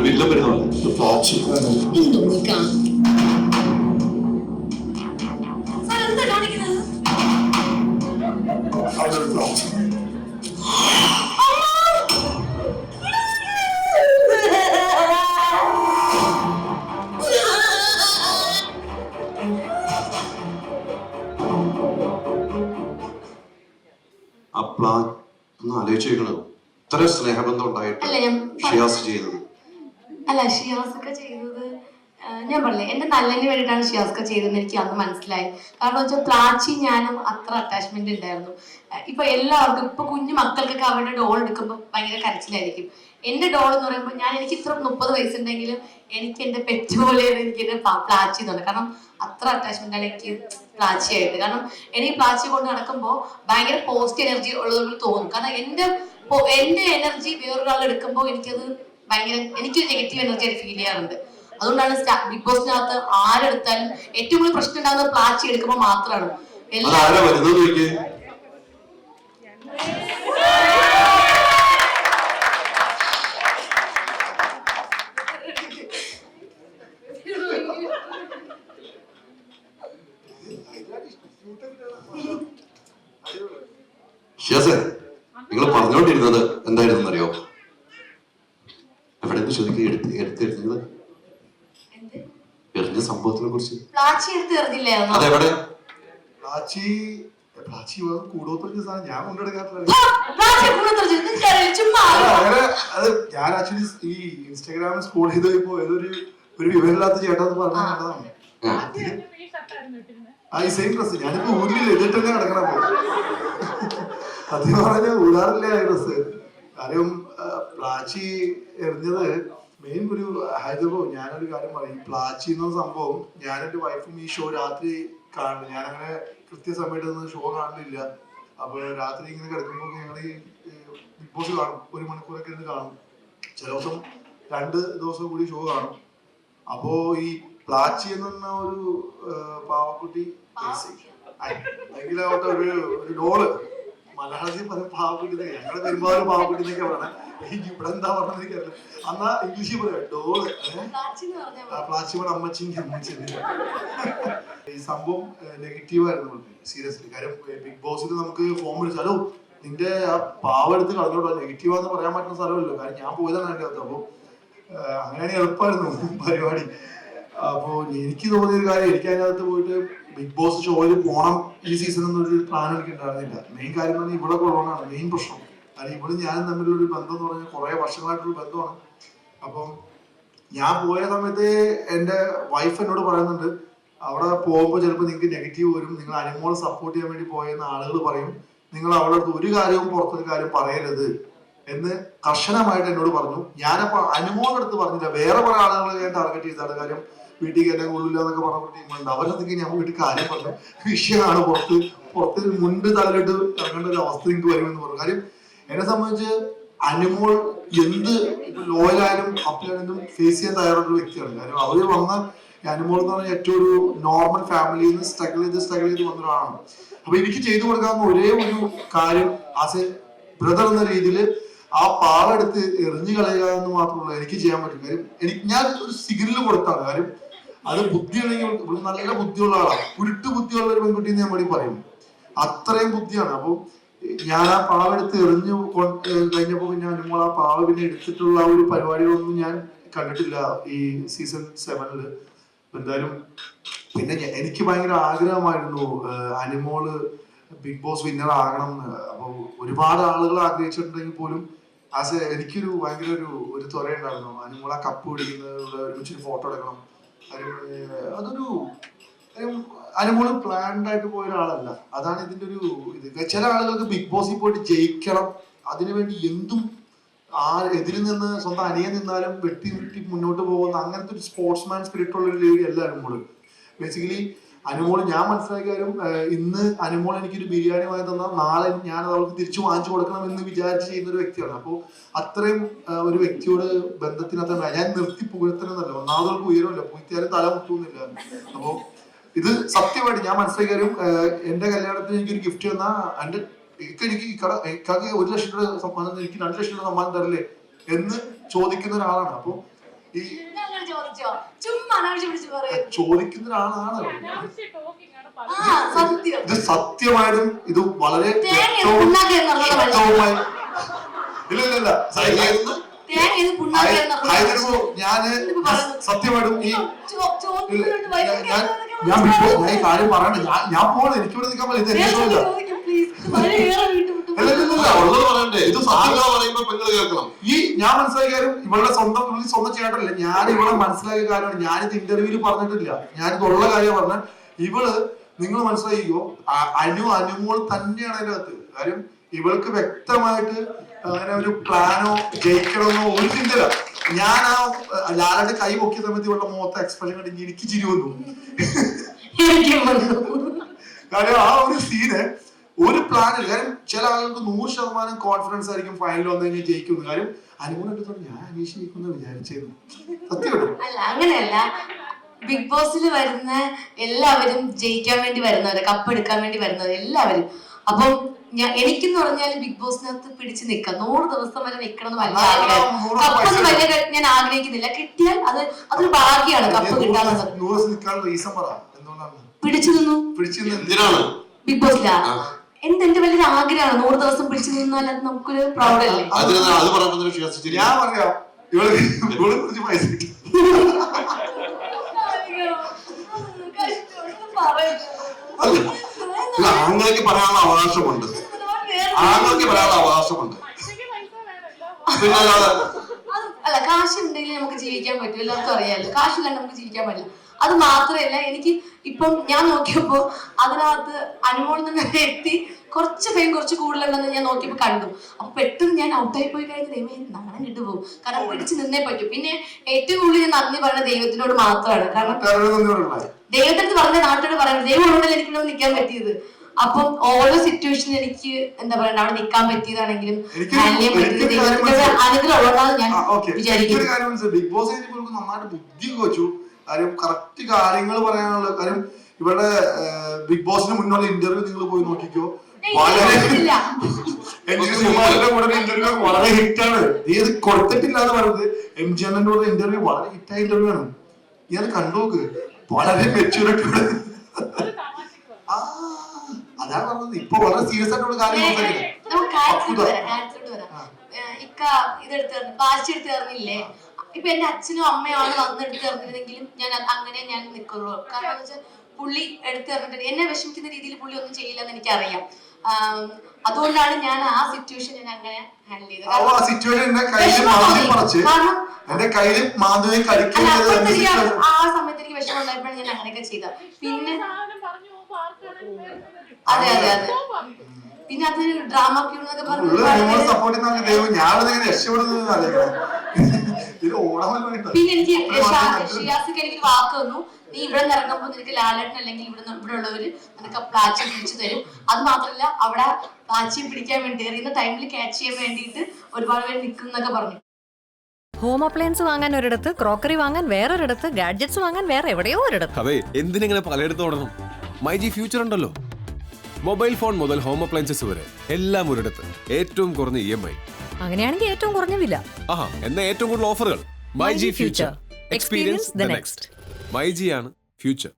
വില്ലം വരുന്നുണ്ട്. ആ പ്ലാൻ ഒന്ന് ആലോചിച്ചേക്കണോ? ഇത്ര സ്നേഹബന്ധം ഉണ്ടായിട്ട് ഷിയാസ് ചെയ്തത് അല്ല, ഷിയാസൊക്കെ ചെയ്തത് ഞാൻ പറഞ്ഞില്ലേ, എന്റെ നല്ലതിന് വേണ്ടിയിട്ടാണ് ഷിയാസ്ക ചെയ്തതെന്ന് എനിക്ക് അന്ന് മനസ്സിലായി. കാരണം വെച്ചാൽ പ്ലാച്ചി ഞാനും അത്ര അറ്റാച്ച്മെന്റ് ഉണ്ടായിരുന്നു. ഇപ്പൊ എല്ലാവർക്കും, ഇപ്പൊ കുഞ്ഞു മക്കൾക്കൊക്കെ അവരുടെ ഡോൾ എടുക്കുമ്പോൾ ഭയങ്കര കരച്ചിലായിരിക്കും. എന്റെ ഡോൾ എന്ന് പറയുമ്പോൾ എനിക്ക് ഇത്ര 30 വയസ്സുണ്ടെങ്കിലും എനിക്ക് എന്റെ പെറ്റ് പോലെയാണ് എനിക്ക് എന്റെ പ്ലാച്ചി എന്നുള്ളത്. കാരണം അത്ര അറ്റാച്ച്മെന്റ് ആണ് എനിക്ക് പ്ലാച്ചിയായിട്ട്. കാരണം എനിക്ക് പ്ലാച്ചി കൊണ്ട് നടക്കുമ്പോൾ ഭയങ്കര പോസിറ്റീവ് എനർജി ഉള്ളതുകൊണ്ട് തോന്നും. കാരണം എന്റെ എനർജി വേറൊരാൾ എടുക്കുമ്പോൾ എനിക്കത് ഭയങ്കര എനിക്കൊരു നെഗറ്റീവ് എനർജി ആയിട്ട് ഫീൽ ചെയ്യാറുണ്ട്. അതുകൊണ്ടാണ് ബിഗ് ബോസിനകത്ത് ആരെടുത്താലും ഏറ്റവും കൂടുതൽ പ്രശ്നം ഉണ്ടാകുന്നത് പ്ലാച്ചി എടുക്കുമ്പോൾ മാത്രമാണ്. നിങ്ങൾ പറഞ്ഞുകൊണ്ടിരുന്നത് എന്തായിരുന്നു അറിയോ? എവിടെ എടുത്തെടുത്തത് എറിഞ്ഞ സംഭവത്തിനെ കുറിച്ച്. അതെവിടെ? ഞാൻ ആക്ച്വലി ഈ ഇൻസ്റ്റാഗ്രാമിൽ സ്ക്രോൾ ചെയ്ത് പോയപ്പോ ഏതൊരു വിവരമില്ലാത്ത ചേട്ടാന്ന് പറഞ്ഞതാണ്. ഈ സെയിം ഡ്രസ് ഞാനിപ്പോ ഊരിലില്ല, ഇതിട്ടന്നെ കിടക്കണം. സത്യം പറഞ്ഞ ഊരാറില്ല ഈ ഡ്രസ്. കാര്യം പ്ലാച്ചി എറിഞ്ഞത് മെയിൻ ഒരു ഹൈദരാബാദ്. ഞാനൊരു കാര്യം പറയും, പ്ലാച്ചി എന്ന സംഭവം ഞാൻ എന്റെ വൈഫും ഈ ഷോ രാത്രി കാണുന്നു. ഞാനങ്ങനെ കൃത്യസമയത്തൊന്നും ഷോ കാണുന്നില്ല. അപ്പൊ രാത്രി ഇങ്ങനെ കിടക്കുമ്പോ ഞങ്ങൾ ഈ ബിഗ് ബോസ് കാണും, 1 മണിക്കൂറൊക്കെ ഇരുന്ന് കാണും. ചില ദിവസം 2 ദിവസം കൂടി ഷോ കാണും. അപ്പോ ഈ പ്ലാച്ചി എന്ന് പറഞ്ഞ ഒരു പാവക്കുട്ടി ഭയങ്കരമായിട്ട് ഒരു ഡോള്, മലയാളത്തിൽ പറയും പാവക്കുട്ടി, ഞങ്ങളുടെ പെരുമാറും പാവക്കുട്ടി എന്നൊക്കെ പറയണേ. ഇവിടെ എന്താ പറഞ്ഞത് എനിക്കറിയില്ല. എന്നാ ഇംഗ്ലീഷിൽ പറയാം ഡോള്. പ്ലാച്ചി പോലെ അമ്മച്ചി. ഈ സംഭവം നെഗറ്റീവായിരുന്നു സീരിയസ്ലി. കാര്യം ബിഗ് ബോസിൽ നമുക്ക് ഫോം വിളിച്ചാലോ നിന്റെ ആ പാവം എടുത്ത് കളഞ്ഞോട്ടോ, നെഗറ്റീവാന്ന് പറയാൻ പറ്റുന്ന സ്ഥലമല്ലോ. കാര്യം ഞാൻ പോയതാണ് അതിൻ്റെ അകത്ത്. അപ്പൊ അങ്ങനെയാണെങ്കിൽ എളുപ്പമായിരുന്നു പരിപാടി. അപ്പോ എനിക്ക് തോന്നിയൊരു കാര്യം, എനിക്ക് അതിനകത്ത് പോയിട്ട് ബിഗ് ബോസ് ഷോയിൽ പോണം ഈ സീസൺ എന്നൊരു പ്ലാൻ എനിക്ക് ഉണ്ടായിരുന്നില്ല. മെയിൻ കാര്യം പറഞ്ഞാൽ ഇവിടെ കൊള്ളാനാണ് മെയിൻ പ്രശ്നം. കാരണം ഇവിടെ ഞാനും തമ്മിലൊരു ബന്ധം എന്ന് പറഞ്ഞാൽ കുറെ വർഷങ്ങളായിട്ടുള്ള ബന്ധമാണ്. അപ്പം ഞാൻ പോയ സമയത്ത് എന്റെ വൈഫ് എന്നോട് പറയുന്നുണ്ട്, അവിടെ പോകുമ്പോൾ ചിലപ്പോൾ നിങ്ങൾക്ക് നെഗറ്റീവ് വരും, നിങ്ങൾ അനുമോളെ സപ്പോർട്ട് ചെയ്യാൻ വേണ്ടി പോയെന്ന് ആളുകൾ പറയും, നിങ്ങൾ അവളുടെ അടുത്ത് ഒരു കാര്യവും പുറത്തൊരു കാര്യം പറയരുത് എന്ന് കർശനമായിട്ട് എന്നോട് പറഞ്ഞു. ഞാനപ്പോ അനുമോളുടെ അടുത്ത് പറഞ്ഞില്ല, വേറെ കുറെ ആളുകൾ ഞാൻ ടാർഗറ്റ് ചെയ്താണ്. കാര്യം വീട്ടിൽ കയറ്റാൻ കൊള്ളില്ല എന്നൊക്കെ പറഞ്ഞ ടീമുണ്ട്. അവരൊക്കെ ഞാൻ വീട്ടിൽ കാര്യം പറഞ്ഞു, വിഷയമാണ് പുറത്ത് മുൻപ് തലയിട്ട് ഇറങ്ങേണ്ട ഒരു അവസ്ഥ എനിക്ക് വരുമെന്ന് പറഞ്ഞു. കാര്യം എന്നെ സംബന്ധിച്ച് അനുമോൾ എന്ത് ഇപ്പൊ ലോയലായാലും അപ്പിലായാലും ഫേസ് ചെയ്യാൻ തയ്യാറുള്ള വ്യക്തിയാണ്. കാര്യം അവര് വന്ന അനുമോൾ എന്ന് പറഞ്ഞാൽ ഏറ്റവും ഒരു നോർമൽ ഫാമിലിയിൽ നിന്ന് സ്ട്രഗിൾ ചെയ്ത് വന്ന ഒരാളാണ്. അപ്പൊ എനിക്ക് ചെയ്തു കൊടുക്കാവുന്ന ഒരേ ഒരു കാര്യം ആസ് എ ബ്രദർ എന്ന രീതിയിൽ ആ പാവെടുത്ത് എറിഞ്ഞു കളയുക എന്ന് മാത്രമല്ല എനിക്ക് ചെയ്യാൻ പറ്റും. കാര്യം ഞാൻ ഒരു സിഗ്നൽ കൊടുത്താണ്. കാര്യം അത് ബുദ്ധിയാണെങ്കിൽ നല്ല ബുദ്ധിയുള്ള ആളാണ്, കുരുട്ട് ബുദ്ധിയുള്ള ഒരു പെൺകുട്ടി എന്ന് ഞാൻ വേണ്ടി പറയും. അത്രയും ബുദ്ധിയാണ്. അപ്പൊ ഞാൻ ആ പാവെടുത്ത് എറിഞ്ഞു കഴിഞ്ഞപ്പോ പിന്നെ അനുമോൾ ആ പാവ പിന്നെ എടുത്തിട്ടുള്ള ഒരു പരിപാടികളൊന്നും ഞാൻ കണ്ടിട്ടില്ല ഈ സീസൺ 7. എന്തായാലും പിന്നെ എനിക്ക് ഭയങ്കര ആഗ്രഹമായിരുന്നു അനുമോള് ബിഗ് ബോസ് വിന്നർ ആകണം എന്ന്. അപ്പൊ ഒരുപാട് ആളുകൾ ആഗ്രഹിച്ചിട്ടുണ്ടെങ്കിൽ പോലും എനിക്കൊരു ഭയങ്കര ഒരു ത്വരയുണ്ടായിരുന്നു. അനുമോൾ ആ കപ്പ് പിടിക്കുന്നത് ഒരുമിച്ചൊരു ഫോട്ടോ എടുക്കണം. അതൊരു അനുമോള് പ്ലാൻഡ് ആയിട്ട് പോയ ഒരാളല്ല. അതാണ് ഇതിന്റെ ഒരു ഇത്. ചില ആളുകൾക്ക് ബിഗ് ബോസിൽ പോയിട്ട് ജയിക്കണം, അതിനുവേണ്ടി എന്തും എതിരിൽ നിന്ന് സ്വന്തം അനിയൻ നിന്നാലും വെട്ടി മുന്നോട്ട് പോകുന്ന അങ്ങനത്തെ ഒരു സ്പോർട്സ്മാൻ സ്പിരിറ്റ് ഉള്ള ഒരു ലേഡി അല്ല അനുമോള്. ബേസിക്കലി അനുമോള് ഞാൻ മനസ്സിലാക്കിയ കാര്യം, ഇന്ന് അനുമോൾ എനിക്കൊരു ബിരിയാണി വാങ്ങി തന്നാൽ നാളെ ഞാൻ അവൾക്ക് തിരിച്ചു വാങ്ങിച്ചു കൊടുക്കണം എന്ന് വിചാരിച്ച് ചെയ്യുന്ന ഒരു വ്യക്തിയാണ്. അപ്പോൾ അത്രയും ഒരു വ്യക്തിയോട് ബന്ധത്തിനകത്ത് ഞാൻ നിർത്തി പുകഴ്ത്തണമെന്നല്ല, ഒന്നാമതവർക്ക് ഉയരമില്ല, പുകഴ്ത്തിയാലും തല മുട്ടുന്നില്ല. അപ്പോൾ ഇത് സത്യമായിട്ട് ഞാൻ മനസ്സിലാക്കിയ കാര്യം, എന്റെ കല്യാണത്തിന് എനിക്കൊരു ഗിഫ്റ്റ് തന്നാൽ എനിക്ക് 1 ലക്ഷം രൂപ സമ്മാനം, എനിക്ക് 2 ലക്ഷം രൂപ സമ്മാനം തരില്ലേ? എന്ന് ചോദിക്കുന്ന ഒരാളാണ്. അപ്പൊ ഈ ചോദിച്ചോ ചുമ്മാ അനാവശ്യം പിടിച്ച് പറയും. ചോദിക്കുന്ന ഒരാളാണ്. സത്യം. ഇത് സത്യമായിട്ടും ഇത് വളരെ തേങ്ങ പുണ്ണാക്ക് എന്നുള്ളത് വ്യക്തവുമായി ഇല്ല തേങ്ങ ഇത് പുണ്ണാക്ക് എന്നുള്ളത് ഞാന് സത്യമായിട്ടും ഈ ഞാൻ ഈ കാര്യം പറയണ്ട. ഞാൻ പോകണം, എനിക്കിവിടെ നിൽക്കാൻ പറ്റില്ല. ഇത് എന്നെ ഇത് സത്യങ്ങളാ പറയുമ്പോ പെങ്ങള് കേൾക്കണം. ഈ ഞാൻ മനസ്സിലാക്കിയ കാര്യം ഇവളുടെ സ്വന്തം ചേട്ടല്ല. ഞാൻ ഇവിടെ മനസ്സിലാക്കിയ കാര്യമാണ്. ഞാനിത് ഇന്റർവ്യൂവിൽ പറഞ്ഞിട്ടില്ല, ഞാനിത് ഉള്ള കാര്യം പറഞ്ഞ. ഇവള് നിങ്ങൾ മനസ്സിലാക്കിക്കോ, അനുമോൾ തന്നെയാണ് അതിന്റെ അകത്ത്. കാര്യം ഇവൾക്ക് വ്യക്തമായിട്ട് അങ്ങനെ ഒരു പ്ലാനോ ജയിക്കണമെന്നോ ഒരു ചിന്തയില്ല. ഞാൻ ആ ലാലയുടെ കൈ പൊക്കിയ സമയത്ത് ഇവളുടെ മുഖത്തെ എക്സ്പ്രഷൻ കണ്ടെങ്കിൽ എനിക്ക് ചിരി വന്നു. കാര്യം ആ ഒരു സീന് ഒരു പ്ലാനില്ല. കാര്യം ചില ആളുകൾക്ക് 100% കോൺഫിഡൻസ് ആയിരിക്കും ഫൈനൽ വന്നു കഴിഞ്ഞാൽ ജയിക്കുന്നു. കാര്യം അനുമോളായിട്ട് ഞാൻ അനീഷ് ജയിക്കുന്ന വിചാരിച്ചിരുന്നു. സത്യം അല്ല, അങ്ങനെയല്ല. ബിഗ് ബോസിൽ വരുന്ന എല്ലാവരും ജയിക്കാൻ വേണ്ടി വരുന്നവര്, കപ്പ് എടുക്കാൻ വേണ്ടി വരുന്നവര് എല്ലാവരും. അപ്പം എനിക്കെന്ന് പറഞ്ഞാൽ ബിഗ് ബോസിനകത്ത് പിടിച്ചു നിൽക്കാം, 100 ദിവസം വരെ നിൽക്കണം എന്ന് വലിയ ആഗ്രഹം. കപ്പൊന്നും വലിയ ഞാൻ ആഗ്രഹിക്കുന്നില്ല. കിട്ടിയാൽ അതൊരു ഭാഗ്യമാണ് കപ്പ് കിട്ടാന്നുള്ളത്. പിടിച്ചു നിന്നു ബിഗ് ബോസിലാ. എന്റെ വലിയൊരു ആഗ്രഹമാണ് 100 ദിവസം പിടിച്ചു നിന്നാൽ അത് നമുക്കൊരു പ്രൗഡല്ലേ. ഞാൻ പറയാം ഇവളെ കുറിച്ച് പൈസ ആങ്ങൾക്ക് പറയാനുള്ള അവകാശമുണ്ട്. അല്ല, കാശുണ്ടെങ്കിൽ നമുക്ക് ജീവിക്കാൻ പറ്റും, എല്ലാവർക്കും അറിയാമല്ലോ. കാശില്ലാണ്ട് നമുക്ക് ജീവിക്കാൻ പറ്റില്ല. അത് മാത്രമല്ല, എനിക്ക് ഇപ്പം ഞാൻ നോക്കിയപ്പോ അതിനകത്ത് അനുമോളിൽ നിന്ന് എത്തി കുറച്ച് ഫെയിം കുറച്ച് കൂടുതലുണ്ടെന്ന് ഞാൻ നോക്കിയപ്പോ കണ്ടു. അപ്പൊ പെട്ടെന്ന് ഞാൻ ഔട്ടായി പോയി കഴിഞ്ഞാൽ നാണം കിട്ടുപോകും. കാരണം പിടിച്ച് നിന്നേ പറ്റൂ. പിന്നെ ഏറ്റവും കൂടുതൽ ഞാൻ നന്ദി പറയുന്നത് ദൈവത്തിനോട് മാത്രമാണ്. കാരണം ദൈവത്തിനടുത്ത് പറഞ്ഞ നാട്ടിനോട് പറയുന്നത് ദൈവം ഉണ്ടെങ്കിൽ എനിക്കിവിടെ നിൽക്കാൻ പറ്റിയത്. അപ്പം ഓരോ സിറ്റുവേഷനും എനിക്ക് എന്താ പറയുക അവിടെ നിൽക്കാൻ പറ്റിയതാണെങ്കിലും ഹാൻഡിൽ ചെയ്യാൻ പറ്റിയത് ദൈവത്തിന്റെ അനുഗ്രഹം ഉള്ളതാണ് ഞാൻ വിചാരിക്കുന്നത്. ബിഗ് ബോസ് നന്നായിട്ട് ബുദ്ധി വെച്ചു. കാര്യം കറക്റ്റ് കാര്യങ്ങൾ പറയാനുള്ള കാര്യം. ഇവിടെ ബിഗ് ബോസിന് മുന്നുള്ള ഇന്റർവ്യൂ നിങ്ങൾ പോയി നോക്കിക്കോ. വളരെ ഇന്റർവ്യൂ വളരെ ഹിറ്റാണ്. നീ അത് കൊടുത്തിട്ടില്ല എന്ന് പറയുന്നത്. MG അണ്ണന്റെ കൂടെ ഇന്റർവ്യൂ വളരെ ഹിറ്റായ ഇന്റർവ്യൂ ആണ്. നീ അത് കണ്ടുനോക്ക്. വളരെ മെച്യൂരിറ്റി. അതാണ് പറഞ്ഞത്. ഇപ്പൊ വളരെ സീരിയസ് ആയിട്ടുള്ള കാര്യം ഇതെടുത്ത് തന്നില്ലേ. ഇപ്പൊ എന്റെ അച്ഛനും അമ്മയാണ് വന്നെടുത്ത് തന്നിരുന്നെങ്കിലും ഞാൻ നിൽക്കുള്ളൂ. കാരണം എന്താ വെച്ചാൽ പുള്ളി എടുത്തു തന്നിട്ടുണ്ട്. എന്നെ വിഷമിക്കുന്ന രീതിയിൽ പുള്ളി ഒന്നും ചെയ്യില്ലെന്ന് എനിക്കറിയാം. അതുകൊണ്ടാണ് ഞാൻ ആ സിറ്റുവേഷൻ ഞാൻ അങ്ങനെ ഹാൻഡിൽ ചെയ്തത്. ആ സമയത്ത് എനിക്ക് വിഷമം ഉണ്ടായപ്പോഴാണ് ഞാൻ അങ്ങനെയൊക്കെ ചെയ്തത്. പിന്നെ അതെ പിന്നെ അത് ഡ്രാമ ക്യൂൺ എന്നൊക്കെ പറഞ്ഞു. പിന്നെ എനിക്ക് ഷിയാസിക്ക് എനിക്കൊരു വാക്ക് തന്നു, നീ ഇവിടെ നിന്ന് ഇറങ്ങുമ്പോൾ നിനക്ക് ലാലേട്ടൻ അല്ലെങ്കിൽ ഇവിടെ ഉള്ളവര് നിനക്ക് പ്ലാച്ചിയും പിടിച്ചു തരും. അത് മാത്രമല്ല അവിടെ പ്ലാച്ചിയും പിടിക്കാൻ വേണ്ടി എറിയുന്ന ടൈമിൽ ക്യാച്ച് ചെയ്യാൻ വേണ്ടിയിട്ട് ഒരുപാട് പേര് നിൽക്കും എന്നൊക്കെ പറഞ്ഞു. ഹോം അപ്ലയൻസ് വാങ്ങാൻ ഒരിടത്ത്, ക്രോക്കറി വാങ്ങാൻ വേറൊരിടത്ത്, ഗാഡ്ജറ്റ്സ് വാങ്ങാൻ വേറെ എവിടെയോ ഒരിടത്ത്. അതെ, എന്തിനെങ്ങനെ പലയിടത്തും ഓടണം? മൈജി ഫ്യൂച്ചർ ഉണ്ടല്ലോ. മൊബൈൽ ഫോൺ മുതൽ ഹോം അപ്ലയൻസസ് വരെ എല്ലാം ഒരിടത്ത്. ഏറ്റവും കുറഞ്ഞ EMI. അങ്ങനെയാണെങ്കിൽ ഏറ്റവും കുറഞ്ഞ വില. ആഹാ, എന്നാ ഏറ്റവും കൂടുതൽ ഓഫറുകൾ. MyG future. Experience the next. MyG ആണ് ഫ്യൂച്ചർ.